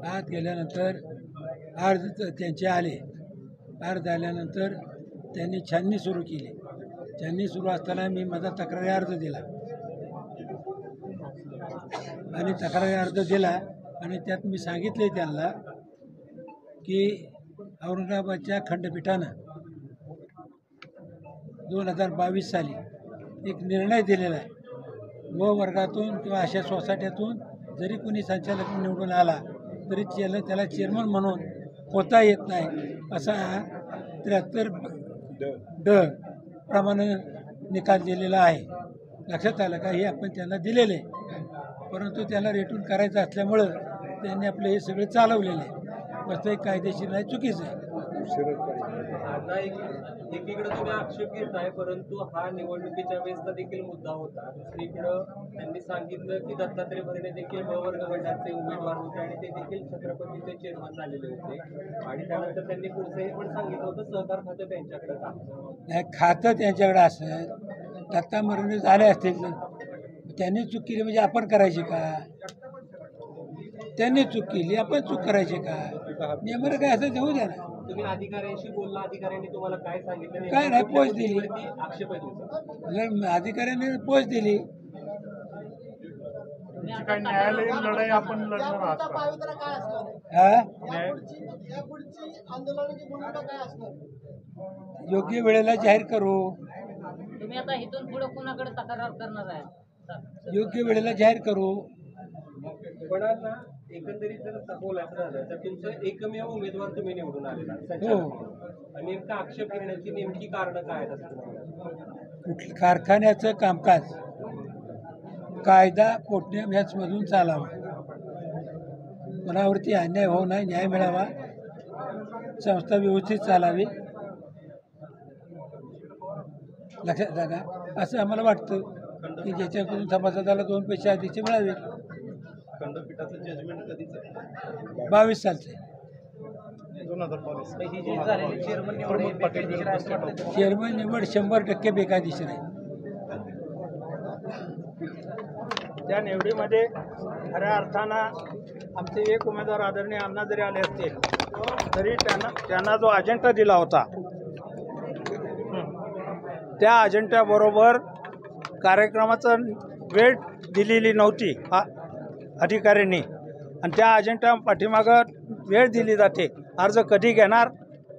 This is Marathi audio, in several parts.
आत गेल्यानंतर अर्ज त्यांचे आले. अर्ज आल्यानंतर त्यांनी छाननी सुरू केली. छाननी सुरू असताना मी माझा तक्रारी अर्ज दिला आणि तक्रारी अर्ज दिला आणि त्यात मी सांगितले त्यांना की औरंगाबादच्या खंडपीठानं 2022 साली एक निर्णय दिलेला आहे. व वर्गातून किंवा अशा सोसायट्यातून जरी कोणी संचालक निवडून आला तरी त्याला चेअरमन म्हणून होता येत नाही असा 73 ड प्रमाणे निकाल दिलेला आहे. लक्षात आलं का? हे आपण त्यांना दिलेले, परंतु त्यांना रेटून करायचं असल्यामुळं त्यांनी आपलं हे सगळं चालवलेलं आहे. वास्तविक कायदेशीर नाही, चुकीचं आहे. आता एकीकडे तुम्ही आक्षेप घेताय, परंतु हा निवडणुकीच्या वेळेसचा देखील मुद्दा होता. दुसरीकडं त्यांनी सांगितलं की दत्तात्रय भरणे देखील ब वर्ग गटाचे उमेदवार होते आणि ते देखील छत्रपतीचे चेअरमन झालेले होते. आणि त्यानंतर त्यांनी पुढचं हे पण सांगितलं होतं सहकार खातं त्यांच्याकडे का नाही, खातं त्यांच्याकडे असेल, दत्ता भरणे झाले असतील, त्यांनी चूक केली म्हणजे आपण करायची का? त्यांनी चूक केली, आपण चूक करायची का? नेमकं काय असं देऊ द्या ना. तुम्ही अधिकाऱ्यांशी बोलला, अधिकाऱ्यांनी तुम्हाला काय सांगितलं? काय नाही, पोच दिली. आक्षेप आहे तुमचा? अधिकाऱ्याने पोच दिली. काय न्यायालयीन लढाई आपण लढणार आहात योग्य वेळेला जाहीर करू. तुम्ही आता इथून पुढे कोणाकडे तक्रार करणार आहे? योग्य वेळेला जाहीर करू. पण ना एकंदरीत जर बोलायचं झालं तर तुमचं एकमेव उमेदवार तुम्ही निवडून आलेला हो. आणि नेमका आक्षेप घेण्याची नेमकी कारणं काय आहेत असं तुम्हाला? कारखान्याचं कामकाज कायदा कोर्टने मॅचमधून चालावं, कोणावरती अन्याय होऊ नये, न्याय मिळावा, संस्था व्यवस्थित चालावी. लक्षात आलं का? असं आम्हाला वाटतं की ज्याच्याकडून सभासदाला 2 पैसे अध्यक्ष मिळावे. खंडपीठाचं जजमेंट कधीच आहे? 22 सालचं. 2022. ही जी झालेली चेअरमन निवड चेअरमन निवड 100% बेकायदेशीर आहे. त्या निवडीमध्ये खऱ्या अर्थानं आमचे एक उमेदवार आदरणीय अण्णा जरी आले असतील तरी त्यांना जो अजेंडा दिला होता त्या अजेंड्याबरोबर कार्यक्रमाचं वेळ दिलेली नव्हती अधिकाऱ्यांनी, आणि त्या अजेंडा पाठीमागं वेळ दिली जाते. अर्ज कधी घेणार,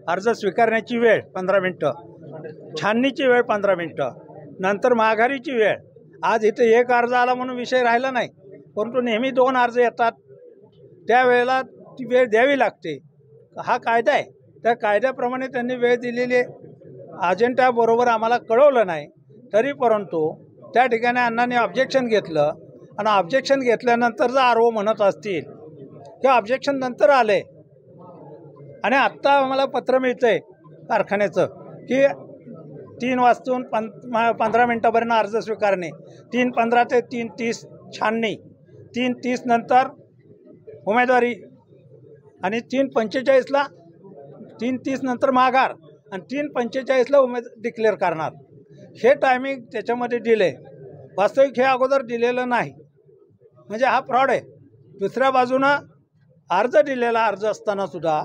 अर्ज स्वीकारण्याची वेळ 15 मिनटं, छाननीची वेळ 15 मिनटं, नंतर माघारीची वेळ. आज इथे एक अर्ज आला म्हणून विषय राहिला नाही, परंतु नेहमी 2 अर्ज येतात, त्यावेळेला ती वेळ द्यावी लागते. हा कायदा आहे, त्या कायद्याप्रमाणे त्यांनी वेळ दिलेली अजेंड्याबरोबर आम्हाला कळवलं नाही. तरी परंतु त्या ठिकाणी अण्णांनी ऑब्जेक्शन घेतलं आणि ऑब्जेक्शन घेतल्यानंतर जर आर ओ म्हणत असतील की ऑब्जेक्शन नंतर आले आणि आत्ता आम्हाला पत्र मिळतं आहे कारखान्याचं की 3 वाजून 15 मिनटापर्यंत अर्ज स्वीकारणे, 3:15 ते 3:30 छाननी, 3:30 नंतर उमेदवारी आणि 3:45ला 3:30 नंतर माघार आणि 3:45ला डिक्लेअर करणार. हे टायमिंग त्याच्यामध्ये दिले. वास्तविक हे अगोदर दिलेलं नाही, म्हणजे हा फ्रॉड आहे. दुसऱ्या बाजूनं अर्ज दिलेला अर्ज असताना सुद्धा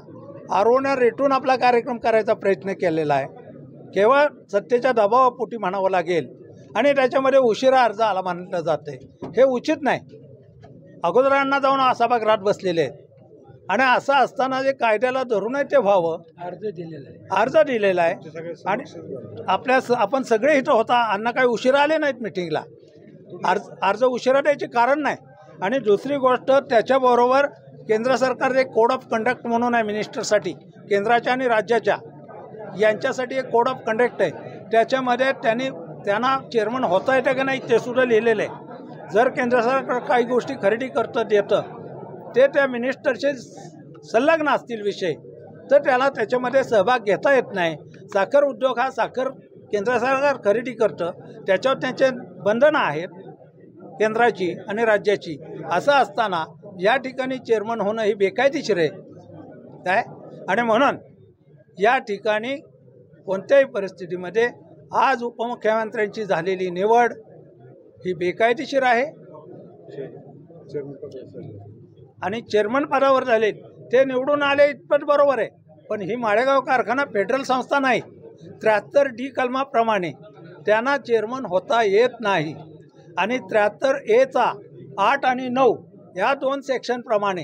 आरोने रेटून आपला कार्यक्रम करायचा प्रयत्न केलेला आहे. केवळ सत्तेच्या दबावापोटी म्हणावं लागेल आणि त्याच्यामध्ये उशिरा अर्ज आला मानलं जाते. हे उचित नाही. अगोदरांना जाऊन सभागृहात बसलेले आहेत आणि असं असताना जे कायद्याला धरूनही ते व्हावं. अर्ज दिलेला आहे आणि आपण सगळे इथं होता. अण्णा काही उशिरा आले नाहीत मिटिंगला. अर्ज उशिरा द्यायचे कारण नाही. आणि दुसरी गोष्ट, त्याच्याबरोबर केंद्र सरकारचे कोड ऑफ कंडक्ट म्हणून आहे मिनिस्टरसाठी, केंद्राच्या आणि राज्याच्या यांच्यासाठी एक कोड ऑफ कंडक्ट आहे. त्याच्यामध्ये त्यांना चेअरमन होता येतं की नाही ते सुद्धा लिहिलेलं आहे. जर केंद्र सरकार काही गोष्टी खरेदी करतं देतं ते त्या मिनिस्टरचे संलग्न असतील विषय तर त्याला त्याच्यामध्ये सहभाग घेता येत नाही. साखर उद्योग हा साखर केंद्र सरकार खरेदी करतं, त्याच्यावर त्यांचे बंधनं आहेत केंद्राची आणि राज्याची. असं असताना या ठिकाणी चेअरमन होणं ही बेकायदेशीर आहे काय. आणि म्हणून या ठिकाणी कोणत्याही परिस्थितीमध्ये आज उपमुख्यमंत्र्यांची झालेली निवड ही बेकायदेशीर आहे. आणि चेअरमन पदावर झाले ते निवडून आले इतपत बरोबर आहे, पण ही माळेगाव कारखाना फेडरल संस्था नाही. 73D कलमाप्रमाणे त्यांना चेअरमन होता येत नाही आणि 73A 8 आणि 9 या 2 सेक्शनप्रमाणे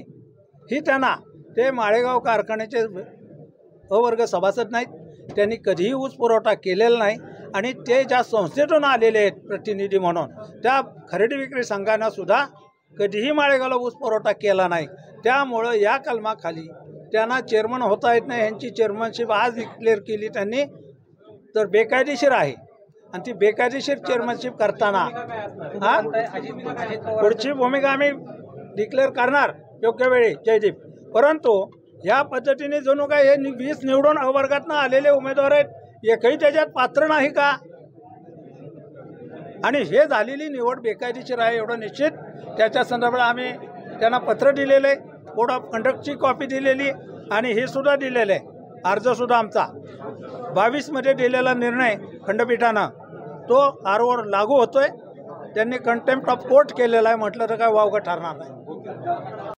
ही त्यांना ते माळेगाव कारखान्याचे अवर्ग सभासद नाहीत. त्यांनी कधीही ऊस पुरवठा केलेला नाही आणि ते ज्या संस्थेतून आलेले आहेत प्रतिनिधी म्हणून त्या खरेदी विक्री संघानं सुद्धा कधीही माळेगावला ऊस पुरवठा केला नाही. त्यामुळं या कलमाखाली त्यांना चेअरमन होता येत नाही. यांची चेअरमनशिप आज डिक्लेअर केली त्यांनी तर बेकायदेशीर आहे आणि ती बेकायदेशीर चेअरमनशिप करताना पुढची भूमिका आम्ही डिक्लेअर करणार योग्य वेळी जयदीप. परंतु या पद्धतीने जणू काय हे 20 निवडून अवर्गातनं आलेले उमेदवार आहेत, एकही त्याच्यात पात्र नाही का? आणि हे झालेली निवड बेकायदेशीर आहे एवढं निश्चित. त्याच्या संदर्भात आम्ही त्यांना पत्र दिलेलं आहे, कोड ऑफ कंडक्टची कॉपी दिलेली आणि हे सुद्धा दिलेलं आहे, अर्जसुद्धा आमचा 22मध्ये दिलेला निर्णय खंडपीठानं तो आरवर लागू होतोय. त्यांनी कंटेम्प्ट ऑफ कोर्ट केलेला आहे, म्हटलं तर काय वावगं ठरणार नाही.